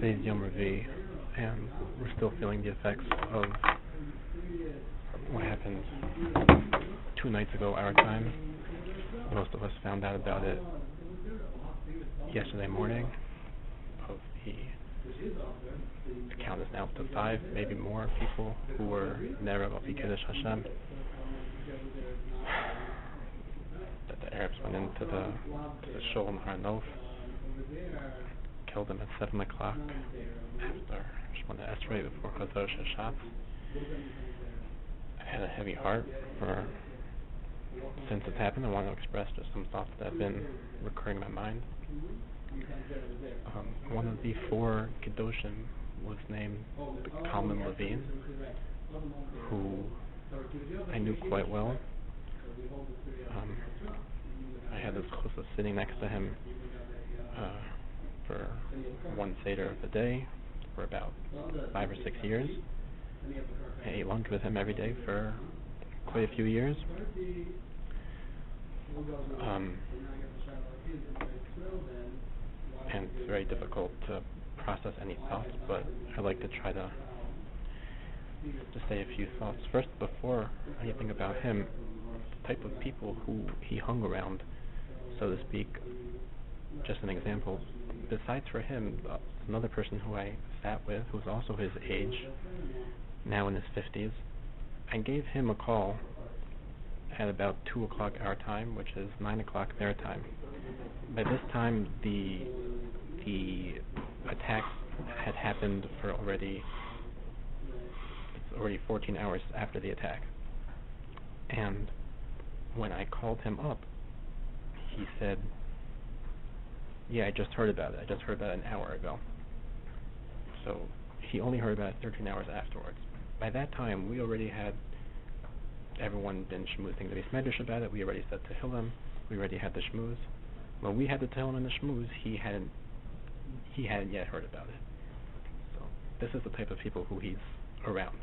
Today's Yom Revi, and we're still feeling the effects of what happened 2 nights ago, our time. Most of us found out about it yesterday morning. The count is now up to 5, maybe more people who were Nerev of the Kedoshim. That the Arabs went into the shul in Har Nof, killed them at 7 o'clock after Shemona Esrei before Chazosh Hashat. I had a heavy heart since it happened. I want to express just some thoughts that have been recurring in my mind. One of the 4 Kedoshim was named Kalman Levine, who I knew quite well. I had the chus of sitting next to him for one Seder of the day for about 5 or 6 years. I ate lunch with him every day for quite a few years. And it's very difficult to process any thoughts, but I like to try to say a few thoughts. First, before anything about him, the type of people who he hung around, so to speak. Just an example, besides for him, another person who I sat with, who's also his age, now in his 50s, I gave him a call at about 2 o'clock our time, which is 9 o'clock their time. By this time, the attack had happened for already 14 hours after the attack. And when I called him up, he said, yeah, I just heard about it. I just heard about it an hour ago. So he only heard about it 13 hours afterwards. By that time, we already had everyone been shmoozing the Medrash about it. We already said Tehillim. We already had the shmooze. When we had the Tehillim and the shmooze, he hadn't yet heard about it. So this is the type of people who he's around.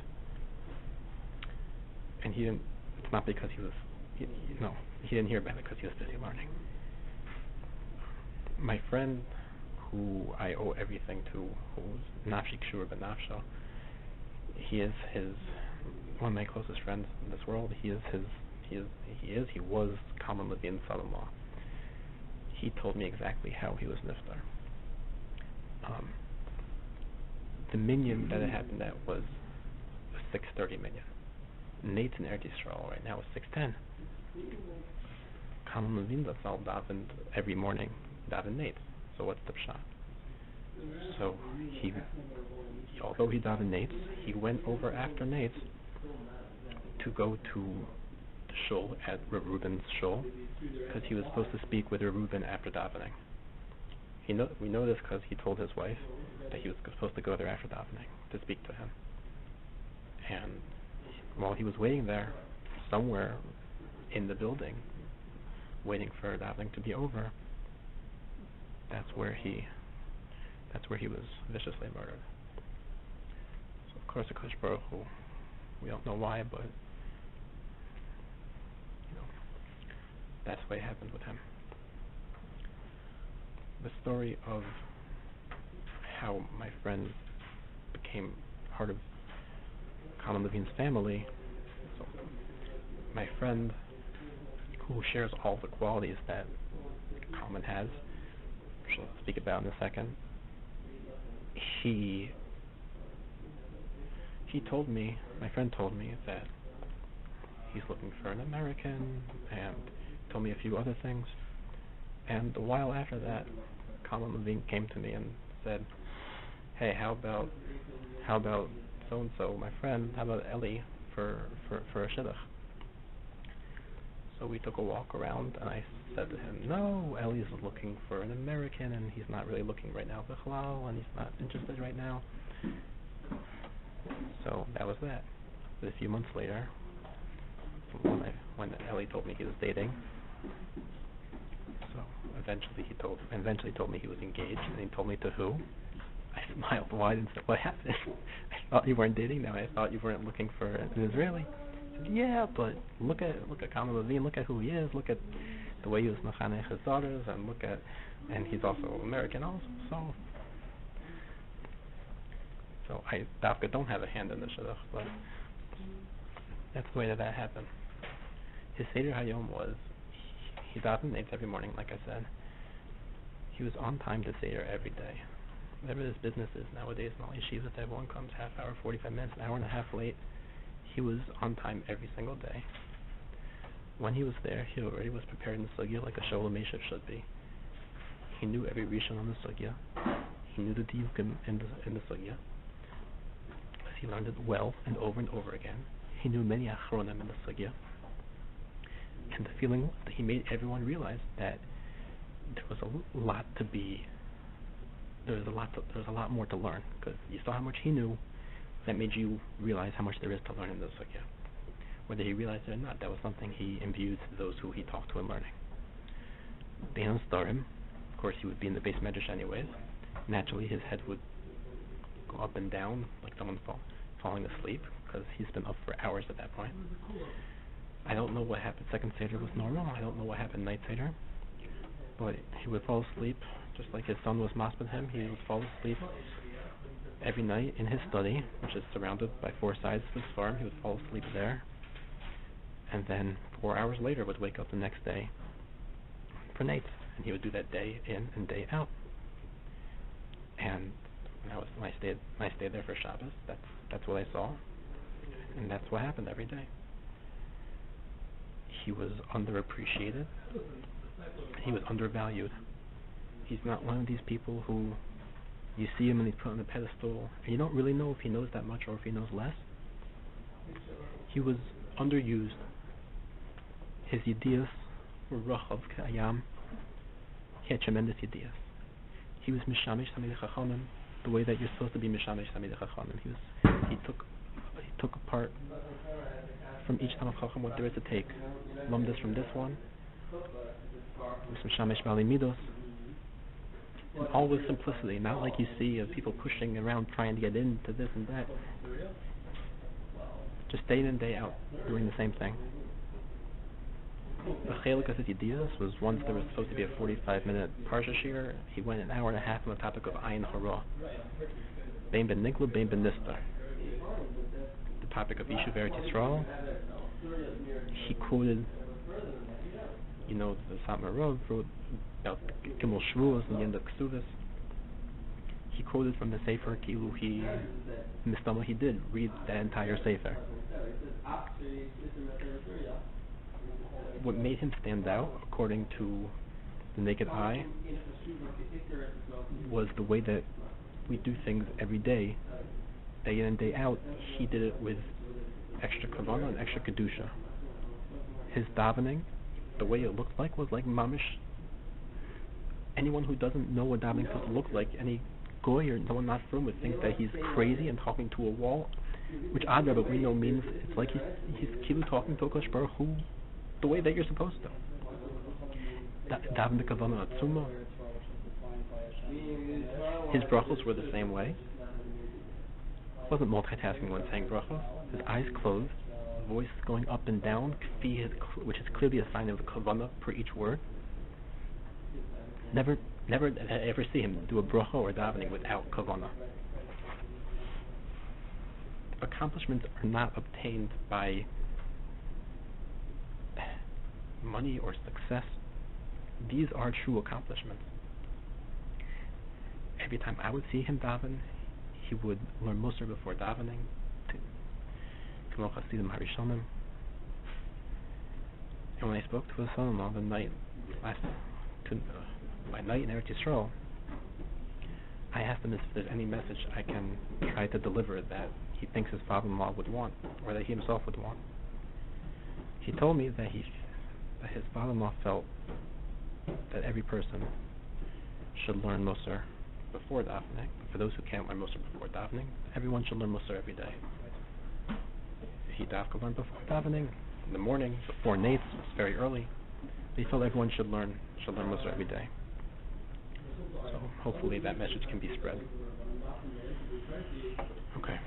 And he didn't. It's not because he didn't hear about it because he was busy learning. My friend, who I owe everything to, who's Nafshi Kshur B'Nafsho, he one of my closest friends in this world. He was Kalman Levine's son-in-law. He told me exactly how he was niftar. The minyan that it happened at was a 6:30 minyan. Nate's in Eretz Yisrael right now is 6:10. Kalman Levine Zatzal davened every morning, davened Nate. So what's the pshat? So although he davened Nate's, he went over after Nate's to go to the shul at Rav Reuben's shul because he was supposed to speak with Rav Reuben after davening. We know this because he told his wife that he was supposed to go there after davening to speak to him. And while he was waiting there, somewhere in the building, waiting for davening to be over, that's where he was viciously murdered. So of course, the Kodesh Baruch Hu, we don't know why, but that's what happened with him. The story of how my friend became part of Kalman Levine's family. So my friend, who shares all the qualities that Kalman has, which I'll speak about in a second, he told me, my friend told me that he's looking for an American, and told me a few other things. And a while after that, Kalman Levine came to me and said, hey, how about so-and-so, my friend, how about Eli for a shidduch? So we took a walk around, and I said to him, no, Eli's looking for an American, and he's not really looking right now, bichlal, and he's not interested right now. So that was that. But a few months later, when Eli told me he was dating, so eventually told me he was engaged, and he told me to who. I smiled wide and said, what happened? I thought you weren't dating now. I thought you weren't looking for an Israeli. I said, yeah, but look at Kalman Levine, look at who he is, look at the way he was mechanech his daughters, and he's also American also. So So I don't have a hand in the shidduch, but that's the way that happened. His Seder Hayom was, he davened nates every morning, like I said. He was on time to Seder every day. Whatever his business is nowadays, in all yeshivas, everyone comes half hour, 45 minutes, an hour and a half late. He was on time every single day. When he was there, he already was prepared in the sugya like a Sholem Meshav should be. He knew every rishon on the sugya. He knew the diukim in the sugya. He learned it well and over again. He knew many achronim in the sugya. And the feeling that he made everyone realize that there was a lot to be. There was a lot more to learn, because you saw how much he knew. That made you realize how much there is to learn in the sugya. Whether he realized it or not, that was something he imbued to those who he talked to in learning. Be'en Starim, of course, he would be in the base medrash anyways. Naturally, his head would go up and down like someone falling asleep, because he's been up for hours at that point. I don't know what happened. Second Seder was normal. I don't know what happened night Seder. But he would fall asleep, just like his son was maspid him. He would fall asleep every night in his study, which is surrounded by 4 sides of his farm. He would fall asleep there. And then 4 hours later would wake up the next day for nates. And he would do that day in and day out. And when I stayed there for Shabbos, that's what I saw. And that's what happened every day. He was underappreciated. He was undervalued. He's not one of these people who you see him and he's put on a pedestal and you don't really know if he knows that much or if he knows less. He was underused. His ideas were rachav k'ayam. He had tremendous ideas. He was mishamish tamid chachanim the way that you're supposed to be mishamish tamid chachanim. He took apart from each Talmid Chacham what there is to take. Lumdus from this one. Mishamish bali midos. And all with simplicity, not like you see of people pushing around trying to get into this and that. Just day in and day out, doing the same thing. The chelik of his ideas was once there was supposed to be a 45-minute parsha shir, he went an hour and a half on the topic of ayin hara. Bein ben nigla, bein ben nistar. The topic of Yishuv Eretz Yisrael. He quoted, the Satmar Rav wrote about Gimel Shvuos and the end of Ksuvas. He quoted from the Sefer, Kilu he did read the entire Sefer. What made him stand out, according to the naked eye, was the way that we do things every day in and day out. He did it with extra kavanah and extra kedusha. His davening, the way it looked like, was like mamish. Anyone who doesn't know what davening is supposed to look like, any goy or someone not from would think that he's crazy and talking to a wall, which but we know means it's like he's kilu talking to Kosh Baruch Hu the way that you're supposed to. Daven kavanah atzuma. His brachos were the same way. He wasn't multitasking when saying brachos. His eyes closed, voice going up and down, which is clearly a sign of the kavanah per each word. Never ever see him do a bracha or davening without kavanah. Accomplishments are not obtained by money or success. These are true accomplishments. Every time I would see him daven, he would learn Musar before davening. And when I spoke to his son-in-law the night by night in Eretz Yisrael, I asked him if there's any message I can try to deliver that he thinks his father-in-law would want, or that he himself would want. He told me that his father-in-law felt that every person should learn Musar before davening. For those who can't learn Musar before davening, everyone should learn Musar every day. He could learn before davening, in the morning, before nates, it's very early. He felt everyone should learn Musar every day. So hopefully that message can be spread. Okay.